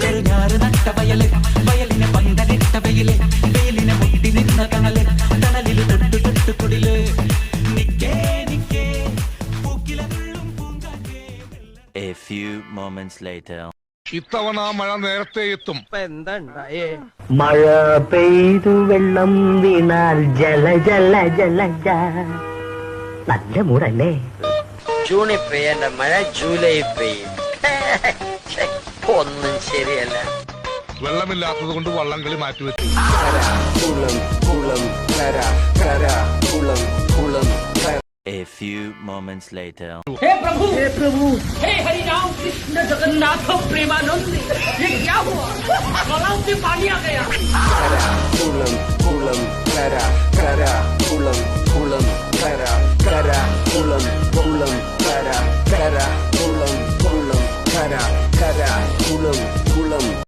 ചെറുചെറുഞാറ് നട്ട വയല് വയലിനെ പന്തലിട്ട വെയില് വെയിലിനെ മുട്ടി നിന്ന തണല് തണലില് തൊട്ടു തൊട്ടു കുടില് നിക്കേ നിക്കേ പൂക്കിലും പൂങ്കാറ്റേ. A few moments later. ഇത്തവണ മഴ നേരത്തെ എത്തും. മഴ പെയ്തു വെള്ളം വീണാൽ ജല ജല ജല നല്ല മൂടല്ലേ. ജൂണിൽ പെയ്യേണ്ട മഴ ജൂലൈ പെയ്യും. ഒന്നും ശരിയല്ല. വെള്ളമില്ലാത്തത് കൊണ്ട് വള്ളംകളി മാറ്റിവെച്ചു. A few moments later. हे प्रभु हे हरि राम कृष्ण जगन्नाथ प्रेमानंद, ये क्या हुआ? तालाब में पानी आ गया.